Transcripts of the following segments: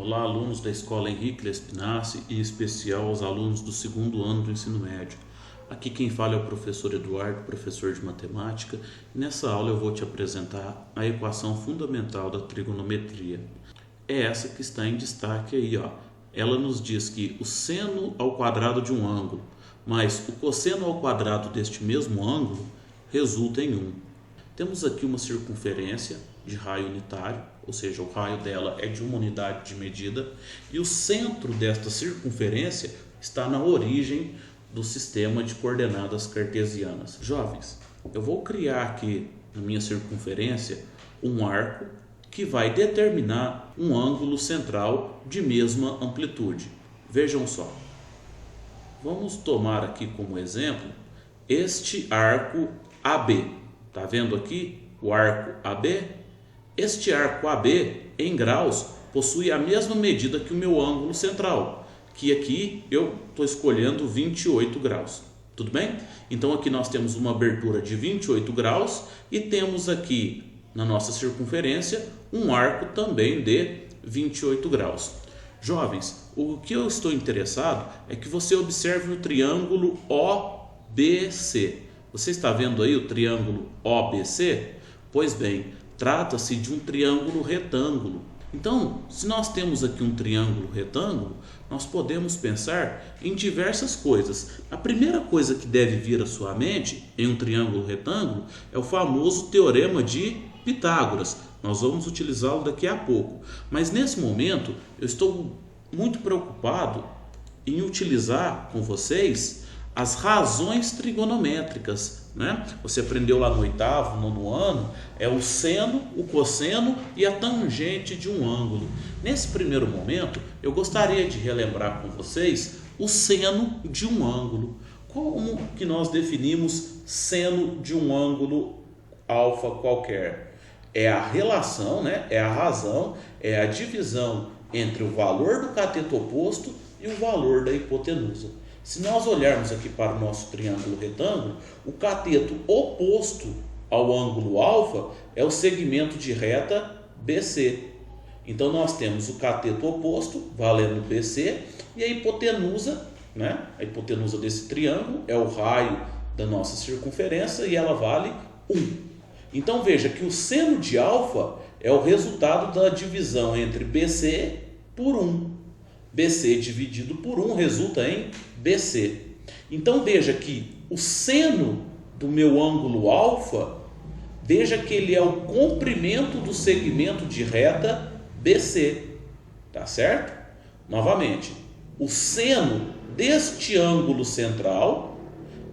Olá, alunos da Escola Henrique Lespinacy, em especial aos alunos do segundo ano do ensino médio. Aqui quem fala é o professor Eduardo, professor de matemática, e nessa aula eu vou te apresentar a equação fundamental da trigonometria. É essa que está em destaque aí, ó. Ela nos diz que o seno ao quadrado de um ângulo mais o cosseno ao quadrado deste mesmo ângulo resulta em 1. Temos aqui uma circunferência de raio unitário, ou seja, o raio dela é de uma unidade de medida, e o centro desta circunferência está na origem do sistema de coordenadas cartesianas. Jovens, eu vou criar aqui na minha circunferência um arco que vai determinar um ângulo central de mesma amplitude. Vejam só. Vamos tomar aqui como exemplo este arco AB. Está vendo aqui o arco AB? Este arco AB, em graus, possui a mesma medida que o meu ângulo central, que aqui eu estou escolhendo 28 graus. Tudo bem? Então aqui nós temos uma abertura de 28 graus e temos aqui na nossa circunferência um arco também de 28 graus. Jovens, o que eu estou interessado é que você observe o triângulo OBC. Você está vendo aí o triângulo OBC? Pois bem, trata-se de um triângulo retângulo. Então, se nós temos aqui um triângulo retângulo, nós podemos pensar em diversas coisas. A primeira coisa que deve vir à sua mente em um triângulo retângulo é o famoso teorema de Pitágoras. Nós vamos utilizá-lo daqui a pouco. Mas nesse momento, eu estou muito preocupado em utilizar com vocês as razões trigonométricas, né? Você aprendeu lá no oitavo, nono ano, é o seno, o cosseno e a tangente de um ângulo. Nesse primeiro momento, eu gostaria de relembrar com vocês o seno de um ângulo. Como que nós definimos seno de um ângulo alfa qualquer? É a relação, né? É a razão, é a divisão entre o valor do cateto oposto e o valor da hipotenusa. Se nós olharmos aqui para o nosso triângulo retângulo, o cateto oposto ao ângulo alfa é o segmento de reta BC. Então nós temos o cateto oposto valendo BC e a hipotenusa, né? A hipotenusa desse triângulo é o raio da nossa circunferência e ela vale 1. Então veja que o seno de alfa é o resultado da divisão entre BC por 1. BC dividido por 1 resulta em BC. Então veja que o seno do meu ângulo alfa, veja que ele é o comprimento do segmento de reta BC. Tá certo? Novamente, o seno deste ângulo central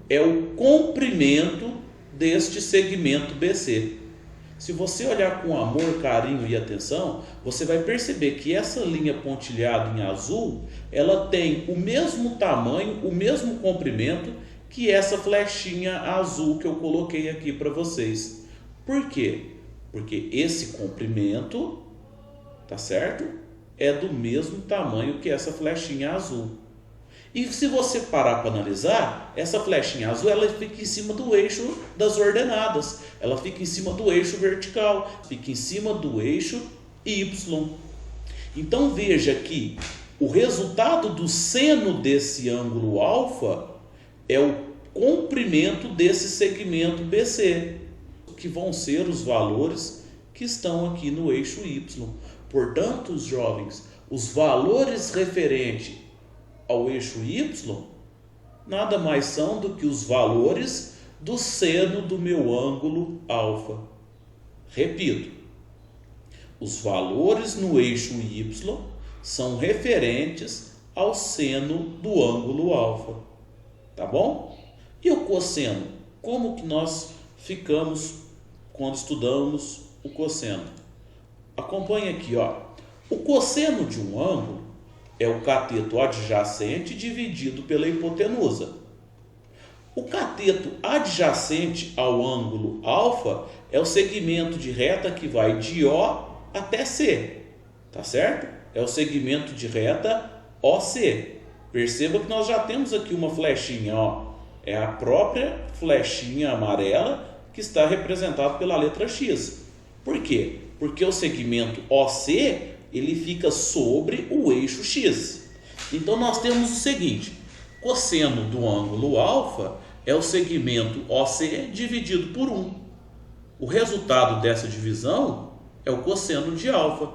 é o comprimento deste segmento BC. Se você olhar com amor, carinho e atenção, você vai perceber que essa linha pontilhada em azul, ela tem o mesmo tamanho, o mesmo comprimento que essa flechinha azul que eu coloquei aqui para vocês. Por quê? Porque esse comprimento, tá certo? É do mesmo tamanho que essa flechinha azul. E se você parar para analisar, essa flechinha azul ela fica em cima do eixo das ordenadas. Ela fica em cima do eixo vertical, fica em cima do eixo Y. Então veja que o resultado do seno desse ângulo alfa é o comprimento desse segmento BC, que vão ser os valores que estão aqui no eixo Y. Portanto, os jovens, os valores referentes ao eixo Y, nada mais são do que os valores do seno do meu ângulo alfa. Repito, os valores no eixo Y são referentes ao seno do ângulo alfa. Tá bom? E o cosseno? Como que nós ficamos quando estudamos o cosseno? Acompanhe aqui, ó. O cosseno de um ângulo é o cateto adjacente dividido pela hipotenusa. O cateto adjacente ao ângulo alfa é o segmento de reta que vai de O até C. Tá certo? É o segmento de reta OC. Perceba que nós já temos aqui uma flechinha, ó. É a própria flechinha amarela que está representada pela letra X. Por quê? Porque o segmento OC ele fica sobre o eixo X. Então nós temos o seguinte: cosseno do ângulo alfa é o segmento OC dividido por 1. O resultado dessa divisão é o cosseno de alfa.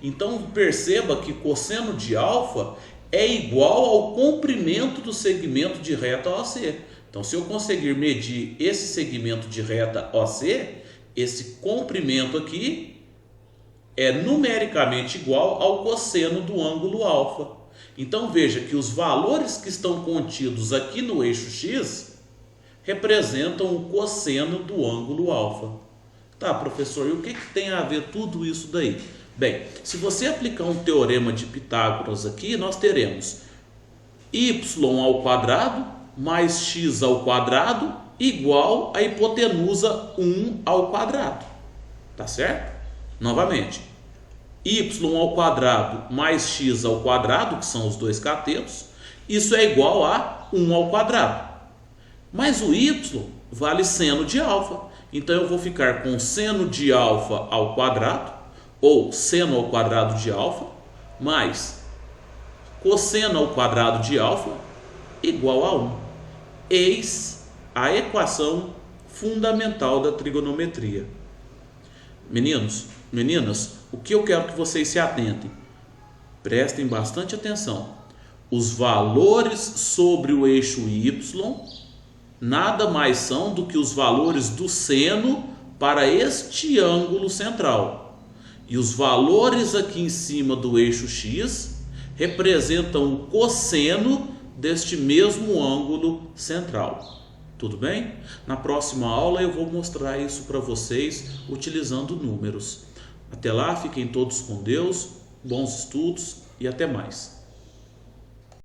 Então perceba que cosseno de alfa é igual ao comprimento do segmento de reta OC. Então, se eu conseguir medir esse segmento de reta OC, esse comprimento aqui é numericamente igual ao cosseno do ângulo alfa. Então veja que os valores que estão contidos aqui no eixo X representam o cosseno do ângulo alfa. Tá, professor, e o que tem a ver tudo isso daí? Bem, se você aplicar um teorema de Pitágoras aqui, nós teremos y ao quadrado mais x ao quadrado igual a hipotenusa 1 ao quadrado. Tá certo? Novamente, y ao quadrado mais x ao quadrado, que são os dois catetos, isso é igual a 1 ao quadrado. Mas o y vale seno de alfa. Então eu vou ficar com seno de alfa ao quadrado, ou seno ao quadrado de alfa, mais cosseno ao quadrado de alfa igual a 1. Eis a equação fundamental da trigonometria. Meninos, meninas, o que eu quero que vocês se atentem? Prestem bastante atenção. Os valores sobre o eixo y nada mais são do que os valores do seno para este ângulo central. E os valores aqui em cima do eixo x representam o cosseno deste mesmo ângulo central. Tudo bem? Na próxima aula eu vou mostrar isso para vocês utilizando números. Até lá, fiquem todos com Deus, bons estudos e até mais.